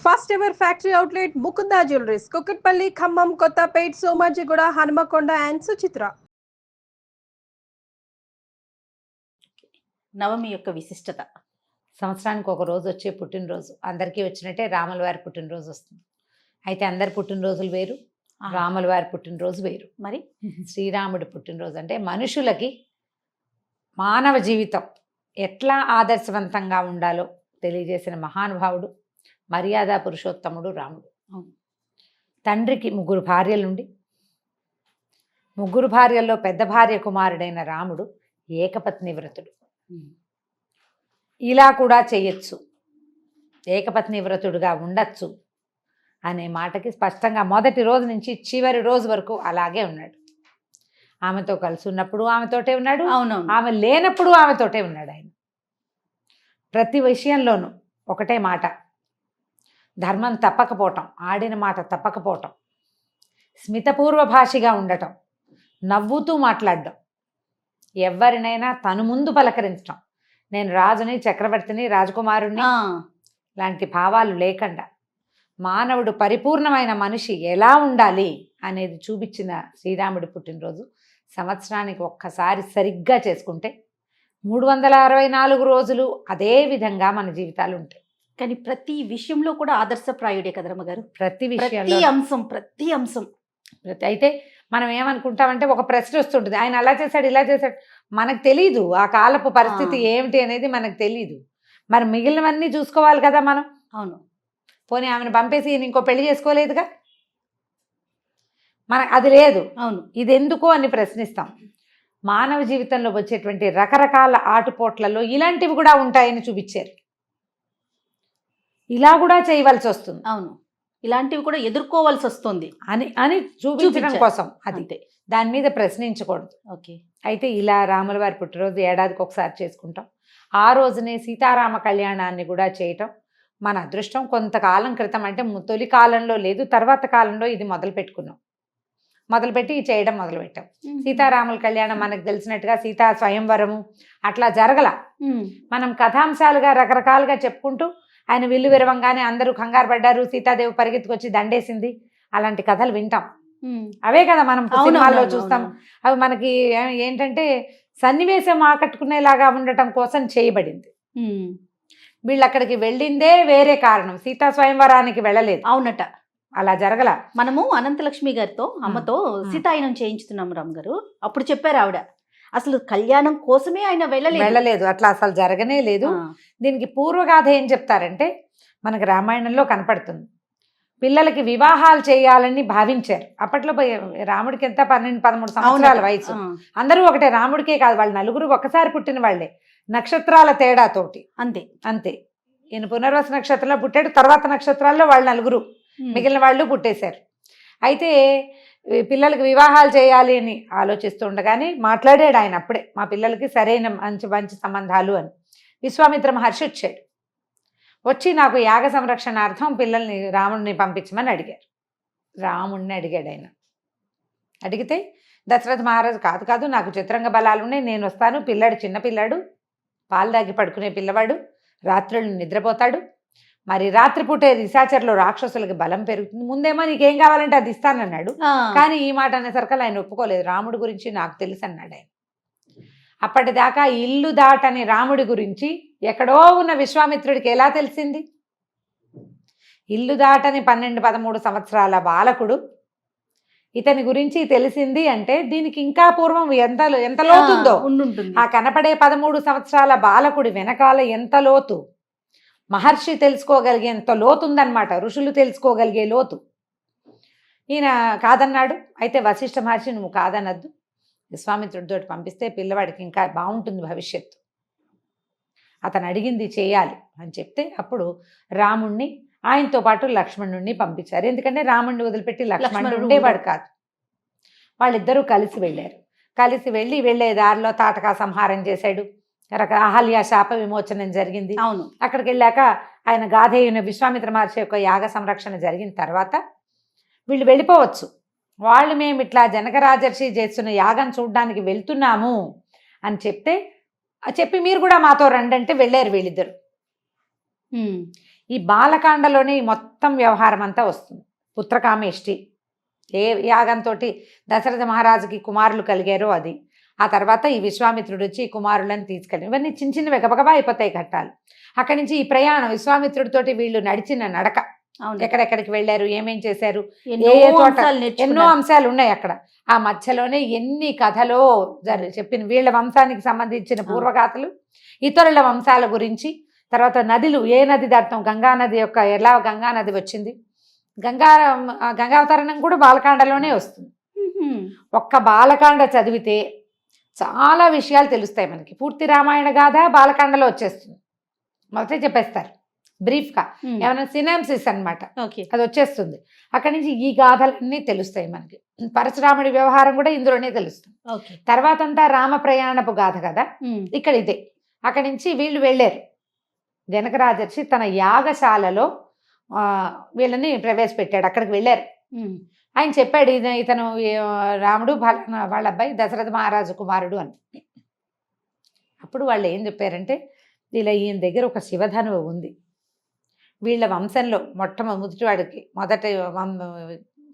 First ever factory outlet Mukunda jewelleries Kukatpally, Khammam, Kothapet, Somajiguda, Hanamkonda and Suchitra. Navami యొక్క విశిష్టత. సంవత్సరానికి ఒక రోజు వచ్చే పుట్టినరోజు అందరికీ వచ్చినట్టే రాముల వారి పుట్టినరోజు వస్తుంది. అయితే అందరి పుట్టినరోజులు వేరు, రాముల వారి పుట్టినరోజు వేరు. మరి శ్రీరాముడి పుట్టినరోజు అంటే మనుషులకి మానవ జీవితం ఎట్లా ఆదర్శవంతంగా ఉండాలో తెలియజేసిన మహానుభావుడు, మర్యాద పురుషోత్తముడు రాముడు. తండ్రికి 3 భార్యలుండి 3 భార్యల్లో పెద్ద భార్య కుమారుడైన రాముడు ఏకపత్ని వ్రతుడు. ఇలా కూడా చేయొచ్చు, ఏకపత్ని వ్రతుడుగా ఉండొచ్చు అనే మాటకి స్పష్టంగా మొదటి రోజు నుంచి చివరి రోజు వరకు అలాగే ఉన్నాడు. ఆమెతో కలిసి ఉన్నప్పుడు ఆమెతోటే ఉన్నాడు, అవునవును, ఆమె లేనప్పుడు ఆమెతోటే ఉన్నాడు. ఆయన ప్రతి విషయంలోనూ ఒకటే మాట, ధర్మం తప్పకపోవటం, ఆడిన మాట తప్పకపోవటం, స్మితపూర్వ భాషిగా ఉండటం, నవ్వుతూ మాట్లాడడం, ఎవరినైనా తను ముందు పలకరించటం, నేను రాజుని, చక్రవర్తిని, రాజకుమారుణ్ణి లాంటి భావాలు లేకుండా మానవుడు పరిపూర్ణమైన మనిషి ఎలా ఉండాలి అనేది చూపించిన శ్రీరాముడి పుట్టినరోజు సంవత్సరానికి ఒక్కసారి సరిగ్గా చేసుకుంటే 364 రోజులు అదే విధంగా మన జీవితాలు ఉంటాయి. కానీ ప్రతి విషయంలో కూడా ఆదర్శప్రాయుడే కదా రమ్మగారు. ప్రతి ప్రతి విషయంలో అంశం అయితే మనం ఏమనుకుంటామంటే ఒక ప్రశ్న వస్తుంటుంది, ఆయన అలా చేశాడు ఇలా చేశాడు. మనకు తెలీదు ఆ కాలపు పరిస్థితి ఏమిటి అనేది మనకు తెలీదు. మరి మిగిలినవన్నీ చూసుకోవాలి కదా మనం. అవును, పోనీ ఆమెను పంపేసి ఈయన ఇంకో పెళ్లి చేసుకోలేదుగా, మనకు అది లేదు. అవును, ఇది ఎందుకు అని ప్రశ్నిస్తాం. మానవ జీవితంలో వచ్చేటువంటి రకరకాల ఆటుపోట్లలో ఇలాంటివి కూడా ఉంటాయని చూపించారు. ఇలా కూడా చేయవలసి వస్తుంది, అవును, ఇలాంటివి కూడా ఎదుర్కోవాల్సి వస్తుంది అని అని చూపించడం కోసం. అది అంతే, దాని మీద ప్రశ్నించకూడదు. ఓకే. అయితే ఇలా రాముల వారి పుట్టినరోజు ఏడాదికి ఒకసారి చేసుకుంటాం. ఆ రోజునే సీతారామ కళ్యాణాన్ని కూడా చేయటం మన అదృష్టం. కొంతకాలం క్రితం అంటే తొలి కాలంలో లేదు, తర్వాత కాలంలో ఇది మొదలుపెట్టి చేయడం మొదలుపెట్టాం. సీతారాముల కళ్యాణం మనకు తెలిసినట్టుగా సీతా స్వయంవరము అట్లా జరగల. మనం కథాంశాలుగా రకరకాలుగా చెప్పుకుంటూ ఆయన విల్లు విరవంగానే అందరూ కంగారు పడ్డారు, సీతాదేవి పరిగెత్తుకొచ్చి దండేసింది, అలాంటి కథలు వింటాం. అవే కదా మనం సినిమాల్లో చూస్తాం. అవి మనకి ఏంటంటే సన్నివేశం ఆకట్టుకునేలాగా ఉండటం కోసం చేయబడింది. వీళ్ళు అక్కడికి వెళ్ళిందే వేరే కారణం, సీతా స్వయంవరానికి వెళ్ళలేదు. అవునట, అలా జరగల. మనము అనంతలక్ష్మి గారితో అమ్మతో సీతాయనం చేయించుతున్నాం రామ్ గారు. అప్పుడు చెప్పారు ఆవిడ, అసలు కళ్యాణం కోసమే ఆయన వెళ్ళలేదు, అట్లా అసలు జరగనే లేదు. దీనికి పూర్వగాథ ఏం చెప్తారంటే మనకి రామాయణంలో కనపడుతుంది. పిల్లలకి వివాహాలు చేయాలని భావించారు. అప్పట్లో రాముడికి ఎంత 12-13 సంవత్సరాల వయసు. అందరూ ఒకటే, రాముడికే కాదు, వాళ్ళు నలుగురు ఒక్కసారి పుట్టిన వాళ్లే, నక్షత్రాల తేడాతోటి. అంతే ఈయన పునర్వసు నక్షత్రంలో పుట్టాడు, తర్వాత నక్షత్రాల్లో వాళ్ళు నలుగురు, మిగిలిన వాళ్ళు పుట్టేశారు. అయితే పిల్లలకి వివాహాలు చేయాలి అని ఆలోచిస్తుండగానే మాట్లాడాడు ఆయన అప్పుడే, మా పిల్లలకి సరైన మంచి సంబంధాలు అని. విశ్వామిత్ర మహర్షి వచ్చి నాకు యాగ సంరక్షణార్థం పిల్లల్ని రాముడిని పంపించమని అడిగారు. రాముడిని అడిగాడు ఆయన. అడిగితే దశరథ మహారాజు కాదు నాకు చిత్రంగ బలాలు ఉన్నాయి, నేను వస్తాను, పిల్లాడు చిన్నపిల్లాడు, పాలు దాగి పడుకునే పిల్లవాడు, రాత్రులు నిద్రపోతాడు, మరి రాత్రిపూట నిశాచరులు రాక్షసులకి బలం పెరుగుతుంది, ముందేమో నీకేం కావాలంటే అది ఇస్తానన్నాడు. కానీ ఈ మాట అనేసరికి ఆయన ఒప్పుకోలేదు. రాముడి గురించి నాకు తెలుసు అన్నాడు ఆయన. అప్పటిదాకా ఇల్లు దాటని రాముడి గురించి ఎక్కడో ఉన్న విశ్వామిత్రుడికి ఎలా తెలిసింది? ఇల్లు దాటని 12-13 సంవత్సరాల బాలకుడు ఇతని గురించి తెలిసింది అంటే దీనికి ఇంకా పూర్వం ఎంత లోతుందో. ఆ కనపడే 13 సంవత్సరాల బాలకుడి వెనకాల ఎంత లోతు, మహర్షి తెలుసుకోగలిగేంత లోతుందన్నమాట, ఋషులు తెలుసుకోగలిగే లోతు. ఈయన కాదన్నాడు. అయితే వశిష్ఠ మహర్షి నువ్వు కాదనద్దు, విశ్వామిత్రుడితో పంపిస్తే పిల్లవాడికి ఇంకా బాగుంటుంది భవిష్యత్తు, అతను అడిగింది చేయాలి అని చెప్తే అప్పుడు రాముణ్ణి ఆయనతో పాటు లక్ష్మణుణ్ణి పంపించారు. ఎందుకంటే రాముణ్ణి వదిలిపెట్టి లక్ష్మణుడు ఉండేవాడు కాదు. వాళ్ళిద్దరూ కలిసి వెళ్ళారు. కలిసి వెళ్ళే దారిలో తాటకా సంహారం చేశాడు, అహల్య శాప విమోచనం జరిగింది. అవును, అక్కడికి వెళ్ళాక ఆయన గాధేయుని విశ్వామిత్ర మహర్షి యొక్క యాగ సంరక్షణ జరిగిన తర్వాత వీళ్ళు వెళ్ళిపోవచ్చు. వాళ్ళు మేము ఇట్లా జనకరాజర్షి చేస్తున్న యాగం చూడడానికి వెళ్తున్నాము అని చెప్పి మీరు కూడా మాతో రండి అంటే వెళ్ళారు వీళ్ళిద్దరు. ఈ బాలకాండలోనే ఈ మొత్తం వ్యవహారం అంతా వస్తుంది. పుత్రకామేష్టి, ఏ యాగంతో దశరథ మహారాజుకి కుమారులు కలిగారో అది. ఆ తర్వాత ఈ విశ్వామిత్రుడు వచ్చి ఈ కుమారులను తీసుకెళ్ళి, ఇవన్నీ చిన్న చిన్నవి గబగబా అయిపోతాయి ఘట్టాలు. అక్కడి నుంచి ఈ ప్రయాణం విశ్వామిత్రుడితోటి వీళ్ళు నడిచిన నడక, ఎక్కడెక్కడికి వెళ్ళారు, ఏమేం చేశారు, ఏ ఏ చోట ఎన్నో అంశాలు ఉన్నాయి అక్కడ. ఆ మధ్యలోనే ఎన్ని కథలో చెప్పిన వీళ్ళ వంశానికి సంబంధించిన పూర్వగాథలు, ఇతరుల వంశాల గురించి, తర్వాత నదులు, ఏ నది దాటుతాం, గంగా నది యొక్క ఎలా గంగా నది వచ్చింది, గంగావతరణం కూడా బాలకాండలోనే వస్తుంది. ఒక్క బాలకాండ చదివితే చాలా విషయాలు తెలుస్తాయి మనకి. పూర్తి రామాయణ గాథ బాలకాండలో వచ్చేస్తుంది, మొదటే చెప్పేస్తారు బ్రీఫ్గా, ఏమైనా సినాప్సిస్ అనమాట, అది వచ్చేస్తుంది. అక్కడి నుంచి ఈ గాథలన్నీ తెలుస్తాయి మనకి. పరశురాముడి వ్యవహారం కూడా ఇందులోనే తెలుస్తుంది. తర్వాత అంతా రామ ప్రయాణపు గాథ కదా, ఇక్కడ ఇదే. అక్కడి నుంచి వీళ్ళు వెళ్ళారు. జనక రాజర్షి తన యాగశాలలో వీళ్ళని ప్రవేశపెట్టాడు, అక్కడికి వెళ్ళారు. ఆయన చెప్పాడు, ఇతను రాముడు వాళ్ళ అబ్బాయి దశరథ మహారాజు కుమారుడు అని. అప్పుడు వాళ్ళు ఏం చెప్పారంటే, ఇలా ఈయన దగ్గర ఒక శివధనువు ఉంది, వీళ్ళ వంశంలో మొట్టమొదటి వాడికి, మొదటి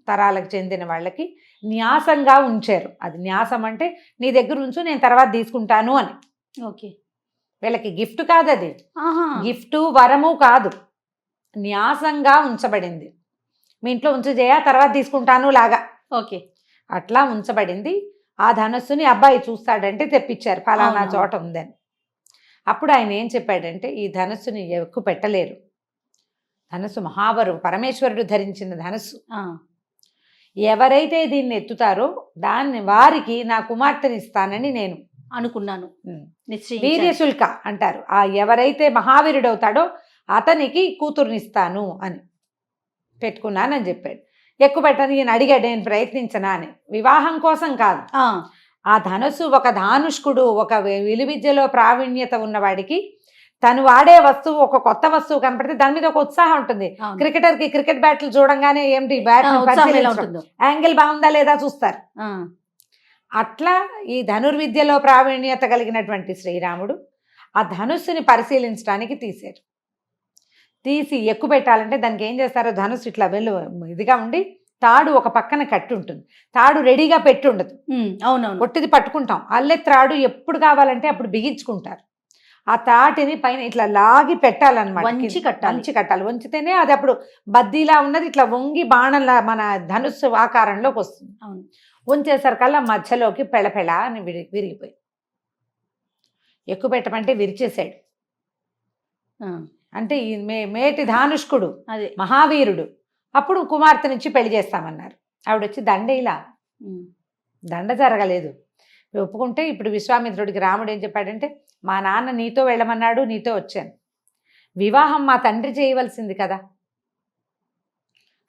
తరాలకు చెందిన వాళ్ళకి న్యాసంగా ఉంచారు. అది న్యాసం అంటే నీ దగ్గర ఉంచు, నేను తర్వాత తీసుకుంటాను అని. ఓకే, వీళ్ళకి గిఫ్ట్ కాదు, అది గిఫ్టు వరము కాదు, న్యాసంగా ఉంచబడింది. మీ ఇంట్లో ఉంచు చేయ, తర్వాత తీసుకుంటాను లాగా. ఓకే, అట్లా ఉంచబడింది. ఆ ధనస్సుని అబ్బాయి చూస్తాడంటే తెప్పించారు, ఫలానా చోట ఉందని. అప్పుడు ఆయన ఏం చెప్పాడంటే, ఈ ధనస్సుని ఎక్కువ పెట్టలేరు, ధనస్సు మహాబరువు, పరమేశ్వరుడు ధరించిన ధనస్సు. ఎవరైతే దీన్ని ఎత్తుతారో దాన్ని వారికి నా కుమార్తెని ఇస్తానని నేను అనుకున్నాను. వీర్యశుల్క అంటారు, ఆ ఎవరైతే మహావీరుడు అవుతాడో అతనికి కూతుర్నిస్తాను అని పెట్టుకున్నానని చెప్పాడు. ఎక్కువ పెట్టని ఈయన అడిగాడు, నేను ప్రయత్నించనా అని. వివాహం కోసం కాదు, ఆ ధనస్సు ఒక ధానుష్కుడు, ఒక విలువిద్యలో ప్రావీణ్యత ఉన్నవాడికి తను వాడే వస్తువు, ఒక కొత్త వస్తువు కనపడితే దాని మీద ఒక ఉత్సాహం ఉంటుంది. క్రికెటర్ కి క్రికెట్ బ్యాట్లు చూడంగానే ఏమిటి బ్యాట్ యాంగిల్ బాగుందా లేదా చూస్తారు. అట్లా ఈ ధనుర్విద్యలో ప్రావీణ్యత కలిగినటువంటి శ్రీరాముడు ఆ ధనుస్సుని పరిశీలించడానికి తీశారు. తీసి ఎక్కువ పెట్టాలంటే దానికి ఏం చేస్తారో, ధనుస్సు ఇట్లా ఇదిగా ఉండి తాడు ఒక పక్కన కట్టి ఉంటుంది, తాడు రెడీగా పెట్టి ఉండదు. అవునవును, ఒట్టిది పట్టుకుంటాం, అల్లె త్రాడు ఎప్పుడు కావాలంటే అప్పుడు బిగించుకుంటారు. ఆ తాటిని పైన ఇట్లా లాగి పెట్టాలన్నమాట, వంచి కట్టాలి. వంచితేనే అది అప్పుడు బద్దీలా ఉన్నది ఇట్లా వంగి బాణంలా మన ధనుస్సు ఆకారంలోకి వస్తుంది. వంచేసరికల్లా మధ్యలోకి పెళపెళ అని విరిగిపోయి, ఎక్కువ పెట్టమంటే విరిచేశాడు. అంటే ఈ మేటి ధానుష్కుడు, అదే మహావీరుడు. అప్పుడు కుమార్తె నుంచి పెళ్లి చేస్తామన్నారు. ఆవిడొచ్చి దండ, ఇలా దండ జరగలేదు. ఒప్పుకుంటే ఇప్పుడు విశ్వామిత్రుడికి రాముడు ఏం చెప్పాడంటే, మా నాన్న నీతో వెళ్ళమన్నాడు, నీతో వచ్చాను, వివాహం మా తండ్రి చేయవలసింది కదా,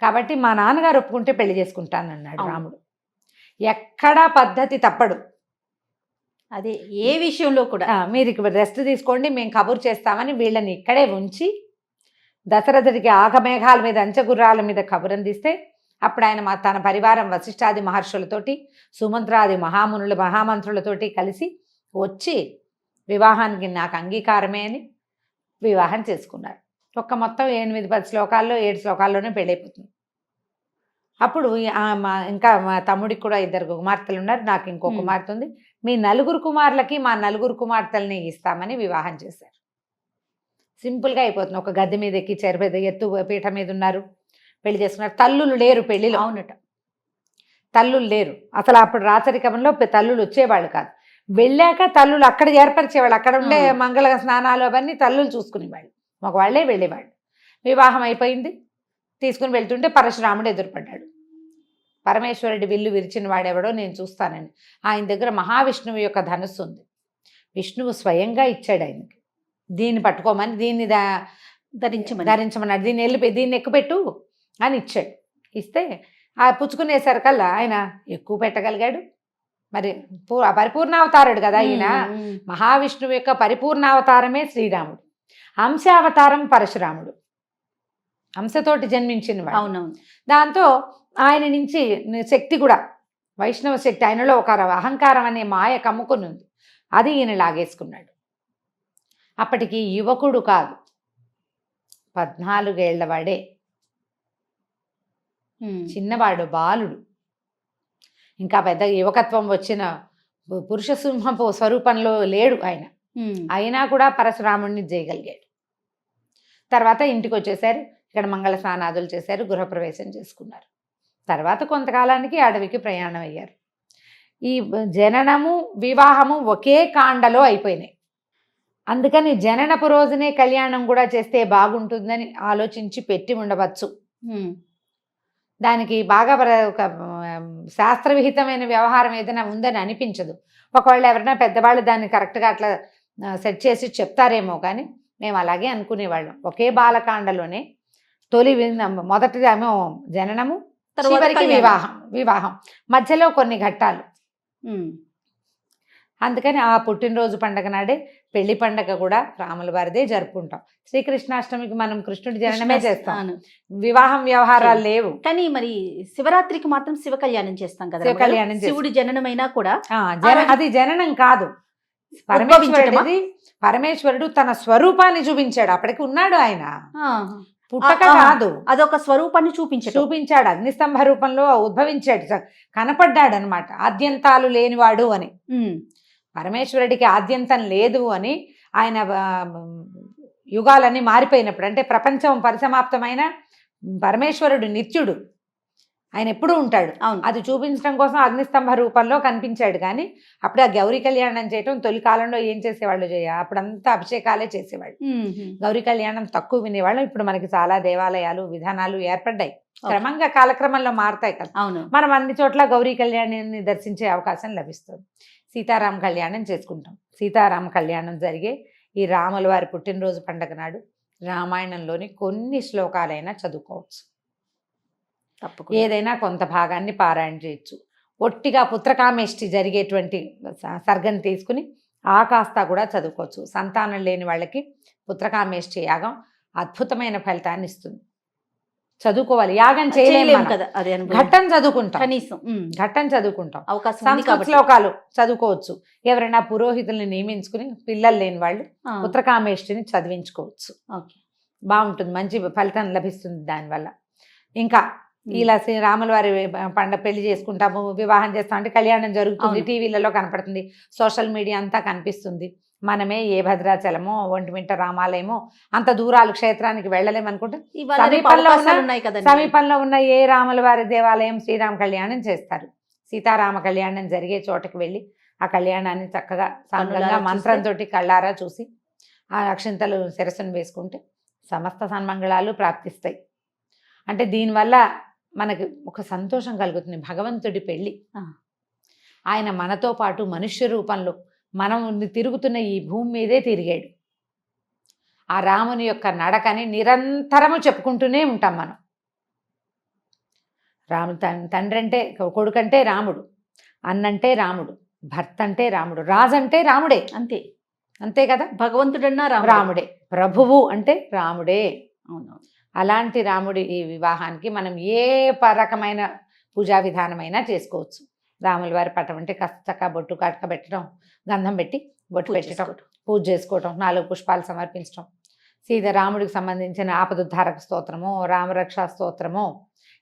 కాబట్టి మా నాన్నగారు ఒప్పుకుంటే పెళ్లి చేసుకుంటానన్నాడు రాముడు. ఎక్కడా పద్ధతి తప్పడు, అదే ఏ విషయంలో కూడా. మీరు ఇక్కడ రెస్ట్ తీసుకోండి, మేము కబురు చేస్తామని వీళ్ళని ఇక్కడే ఉంచి దశరథుడికి ఆగమేఘాల మీద అంచగుర్రాల మీద కబురు అందిస్తే, అప్పుడు ఆయన తన పరివారం వశిష్ఠాది మహర్షులతోటి, సుమంత్రాది మహామంత్రులతోటి కలిసి వచ్చి వివాహానికి నాకు అంగీకారమే అని వివాహం చేసుకున్నారు. మొత్తం 8-10 శ్లోకాల్లో 7 శ్లోకాల్లోనే పెళ్ళైపోతుంది. అప్పుడు ఇంకా మా తమ్ముడికి కూడా 2 కుమార్తెలు ఉన్నారు, నాకు ఇంకో కుమార్తె ఉంది, మీ 4 కుమారులకి మా 4 కుమార్తెల్ని ఇస్తామని వివాహం చేశారు. సింపుల్గా అయిపోతుంది. ఒక గద్దె మీద ఎక్కి చెరపేద ఎత్తు పీఠ మీద ఉన్నారు, పెళ్లి చేసుకున్నారు. తల్లులు లేరు పెళ్లిలో. అవునట, తల్లులు లేరు అసలు. అప్పుడు రాచరికంలో తల్లులు వచ్చేవాళ్ళు కాదు, వెళ్ళాక తల్లులు అక్కడ ఏర్పరిచేవాళ్ళు. అక్కడ ఉండే మంగళ స్నానాలు అవన్నీ తల్లులు చూసుకునేవాళ్ళు, మగవాళ్లే వెళ్ళేవాళ్ళు. వివాహం అయిపోయింది, తీసుకుని వెళ్తుంటే పరశురాముడు ఎదురుపడ్డాడు. పరమేశ్వరుడి విల్లు విరిచిన వాడెవడో నేను చూస్తానని. ఆయన దగ్గర మహావిష్ణువు యొక్క ధనుస్సు ఉంది, విష్ణువు స్వయంగా ఇచ్చాడు ఆయనకి, దీన్ని పట్టుకోమని, దీన్ని ధరించమన్నాడు, దీన్ని ఎక్కుపెట్టు అని ఇచ్చాడు. ఇస్తే ఆ పుచ్చుకునేసరికల్లా ఆయన ఎక్కువ పెట్టగలిగాడు. మరి పరిపూర్ణావతారుడు కదా ఈయన, మహావిష్ణువు యొక్క పరిపూర్ణావతారమే శ్రీరాముడు, అంశావతారం పరశురాముడు, అంశతోటి జన్మించిన వాడు. అవునవును. దాంతో ఆయన నుంచి శక్తి కూడా వైష్ణవ శక్తి, ఆయనలో ఒక అహంకారం అనే మాయ కమ్ముకుని ఉంది, అది ఈయన లాగేసుకున్నాడు. అప్పటికి యువకుడు కాదు, 14 ఏళ్ల వాడే, చిన్నవాడు, బాలుడు, ఇంకా పెద్ద యువకత్వం వచ్చిన పురుష సింహపు స్వరూపంలో లేడు ఆయన. అయినా కూడా పరశురాముడిని చేయగలిగాడు. తర్వాత ఇంటికి వచ్చేసారు, ఇక్కడ మంగళ స్నానాదులు చేశారు, గృహప్రవేశం చేసుకున్నారు. తర్వాత కొంతకాలానికి అడవికి ప్రయాణం అయ్యారు. ఈ జననము వివాహము ఒకే కాండలో అయిపోయినాయి. అందుకని జననపు రోజునే కళ్యాణం కూడా చేస్తే బాగుంటుందని ఆలోచించి పెట్టి ఉండవచ్చు. దానికి బాగా ఒక శాస్త్రవిహితమైన వ్యవహారం ఏదైనా ఉందని అనిపించదు. ఒకవేళ ఎవరైనా పెద్దవాళ్ళు దాన్ని కరెక్ట్గా అట్లా సెట్ చేసి చెప్తారేమో, కానీ మేము అలాగే అనుకునేవాళ్ళం. ఒకే బాలకాండలోనే మొదటిదేమో జననము, చివరికి వివాహం మధ్యలో కొన్ని ఘట్టాలు. అందుకని ఆ పుట్టినరోజు పండగ నాడే పెళ్లి పండగ కూడా రాముల వారిదే జరుపుకుంటాం. శ్రీకృష్ణాష్టమికి మనం కృష్ణుడి జననమే చేస్తాం, వివాహం వ్యవహారాలు లేవు. కానీ మరి శివరాత్రికి మాత్రం శివ కళ్యాణం చేస్తాం కదా. శివ కళ్యాణం, శివుడి జననమైనా కూడా అది జననం కాదు, పరమేశ్వరుడు తన స్వరూపాన్ని చూపించాడు. అప్పటికి ఉన్నాడు ఆయన, పుట్టక కాదు, అదొక స్వరూపాన్ని చూపించాడు. అగ్నిస్తంభ రూపంలో ఉద్భవించాడు, కనపడ్డాడు అనమాట. ఆద్యంతాలు లేనివాడు అని. పరమేశ్వరుడికి ఆద్యంతం లేదు అని ఆయన యుగాలన్నీ మారిపోయినప్పుడు, అంటే ప్రపంచం పరిసమాప్తమైన పరమేశ్వరుడు నిత్యుడు, ఆయన ఎప్పుడూ ఉంటాడు. అది చూపించడం కోసం అగ్నిస్తంభ రూపంలో కనిపించాడు. కానీ అప్పుడు ఆ గౌరీ కళ్యాణం చేయటం తొలి కాలంలో ఏం చేసేవాళ్ళు అప్పుడంతా అభిషేకాలే చేసేవాళ్ళు. గౌరీ కళ్యాణం తక్కువ వినేవాళ్ళం. ఇప్పుడు మనకి చాలా దేవాలయాలు విధానాలు ఏర్పడ్డాయి, క్రమంగా కాలక్రమంలో మారుతాయి కదా. మనం అన్ని చోట్ల గౌరీ కళ్యాణాన్ని దర్శించే అవకాశం లభిస్తుంది. సీతారామ కళ్యాణం చేసుకుంటాం. సీతారామ కళ్యాణం జరిగే ఈ రాముల వారి పుట్టినరోజు పండుగ నాడు రామాయణంలోని కొన్ని శ్లోకాలైనా చదువుకోవచ్చు. ఏదైనా కొంత భాగాన్ని పారాయణ చేయొచ్చు. ఒట్టిగా పుత్రకామేష్టి జరిగేటువంటి సర్గం తీసుకుని ఆ కాస్త కూడా చదువుకోవచ్చు. సంతానం లేని వాళ్ళకి పుత్రకామేష్టి యాగం అద్భుతమైన ఫలితాన్ని ఇస్తుంది. చదువుకోవాలి, యాగం చేయలేము కదా, ఘట్టం చదువుకుంటాం, కనీసం ఘట్టం చదువుకుంటాం. సంస్కృత శ్లోకాలు చదువుకోవచ్చు. ఎవరైనా పురోహితుల్ని నియమించుకుని పిల్లలు లేని వాళ్ళు పుత్రకామేష్టిని చదివించుకోవచ్చు. బాగుంటుంది, మంచి ఫలితం లభిస్తుంది దానివల్ల. ఇంకా ఇలా శ్రీరాముల వారి పెళ్లి చేసుకుంటాము, వివాహం చేస్తాం అంటే కళ్యాణం జరుగుతుంది, టీవీలలో కనపడుతుంది, సోషల్ మీడియా అంతా కనిపిస్తుంది. మనమే ఏ భద్రాచలమో ఒంటిమిట్ట రామాలయమో అంత దూరాలు క్షేత్రానికి వెళ్ళలేమనుకుంటే సమీపంలో ఉన్న ఏ రాముల వారి దేవాలయం శ్రీరామ కళ్యాణం చేస్తారు. సీతారామ కళ్యాణం జరిగే చోటకి వెళ్ళి ఆ కళ్యాణాన్ని చక్కగా సంగంగా మంత్రంతో కళ్ళారా చూసి ఆ అక్షింతలు శిరస్సును వేసుకుంటే సమస్త సన్మంగళాలు ప్రాప్తిస్తాయి. అంటే దీనివల్ల మనకి ఒక సంతోషం కలుగుతుంది. భగవంతుడి పెళ్ళి, ఆయన మనతో పాటు మనుష్య రూపంలో మనం తిరుగుతున్న ఈ భూమి మీదే తిరిగాడు. ఆ రాముని యొక్క నడకని నిరంతరము చెప్పుకుంటూనే ఉంటాం మనం. రాముడు తండ్రి అంటే కొడుకంటే రాముడు, అన్నంటే రాముడు, భర్త అంటే రాముడు, రాజు అంటే రాముడే, అంతే కదా. భగవంతుడన్నా రాముడే, ప్రభువు అంటే రాముడే. అలాంటి రాముడి ఈ వివాహానికి మనం ఏ రకమైన పూజా విధానమైనా చేసుకోవచ్చు. రాముల వారి పటం అంటే కాస్త చక్కగా బొట్టు కాటుక పెట్టడం, గంధం పెట్టి బొట్టు పెట్టడం, పూజ చేసుకోవటం, 4 పుష్పాలు సమర్పించడం, సీతారాముడికి సంబంధించిన ఆపదుద్ధారక స్తోత్రమో రామరక్షా స్తోత్రమో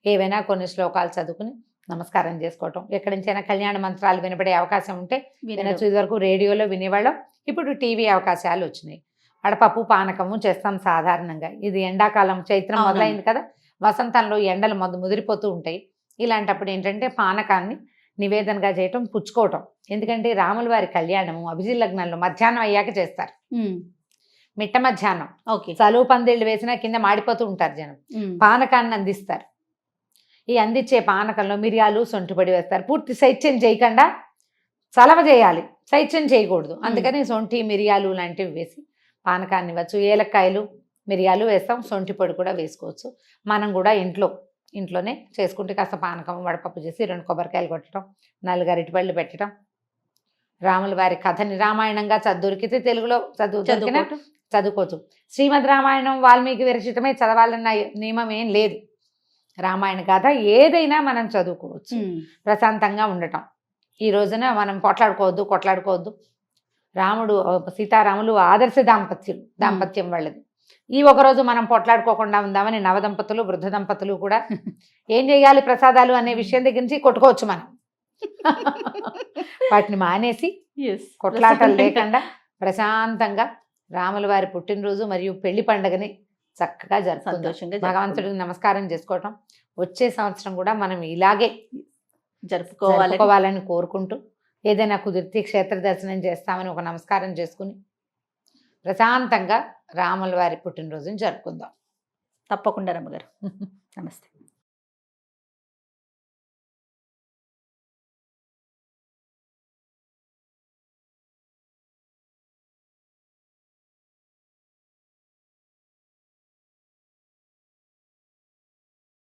ఏవైనా కొన్ని శ్లోకాలు చదువుకుని నమస్కారం చేసుకోవటం. ఎక్కడి నుంచైనా కళ్యాణ మంత్రాలు వినపడే అవకాశం ఉంటే వినొచ్చు. ఇదివరకు రేడియోలో వినేవాళ్ళం, ఇప్పుడు టీవీ అవకాశాలు వచ్చినాయి. వడపప్పు పానకము చేస్తాం సాధారణంగా. ఇది ఎండాకాలం, చైత్రం మొదలైంది కదా, వసంతంలో ఎండలు ముదిరిపోతూ ఉంటాయి. ఇలాంటప్పుడు ఏంటంటే పానకాన్ని నివేదనగా చేయటం, పుచ్చుకోవటం. ఎందుకంటే రాముల వారి కళ్యాణము అభిజిత్ లగ్నంలో మధ్యాహ్నం అయ్యాక చేస్తారు. మిట్ట మధ్యాహ్నం చలువు పందిళ్ళు వేసినా కింద మాడిపోతూ ఉంటారు జనం. పానకాన్ని అందిస్తారు. ఈ అందించే పానకంలో మిరియాలు సొంటిపొడి వేస్తారు. పూర్తి శైత్యం చేయకుండా చలవ చేయాలి, శైత్యం చేయకూడదు. అందుకని సొంటి మిరియాలు లాంటివి వేసి పానకాన్ని ఇవ్వచ్చు. ఏలక్కాయలు మిరియాలు వేస్తాం, సొంటి పొడి కూడా వేసుకోవచ్చు. మనం కూడా ఇంట్లోనే చేసుకుంటే కాస్త పానకం వడపప్పు చేసి 2 కొబ్బరికాయలు కొట్టడం, 4 అరటిపళ్ళు పెట్టడం, రాముల వారి కథని రామాయణంగా దొరికితే తెలుగులో చదువుకోవచ్చు. శ్రీమద్ రామాయణం వాల్మీకి విరచితమే చదవాలన్న నియమం ఏం లేదు. రామాయణ కథ ఏదైనా మనం చదువుకోవచ్చు, ప్రశాంతంగా ఉండటం. ఈ రోజున మనం కొట్లాడుకోవద్దు. రాముడు సీతారాములు ఆదర్శ దాంపత్యం వాళ్ళది. ఈ ఒకరోజు మనం పొట్లాడుకోకుండా ఉందామని నవదంపతులు వృద్ధ దంపతులు కూడా ఏం చేయాలి ప్రసాదాలు అనే విషయం దగ్గర నుంచి కొట్టుకోవచ్చు మనం. వాటిని మానేసి కొట్లాటలు లేకుండా ప్రశాంతంగా రాముల వారి పుట్టినరోజు మరియు పెళ్లి పండుగని చక్కగా సంతోషంగా భగవంతుడికి నమస్కారం చేసుకోవటం. వచ్చే సంవత్సరం కూడా మనం ఇలాగే జరుపుకోవాలని జరుపుకోవాలని కోరుకుంటూ, ఏదైనా కుదిరితే క్షేత్ర దర్శనం చేస్తామని ఒక నమస్కారం చేసుకుని ప్రశాంతంగా రాముల వారి పుట్టినరోజుని జరుపుకుందాం. తప్పకుండా రమ్మగారు. నమస్తే.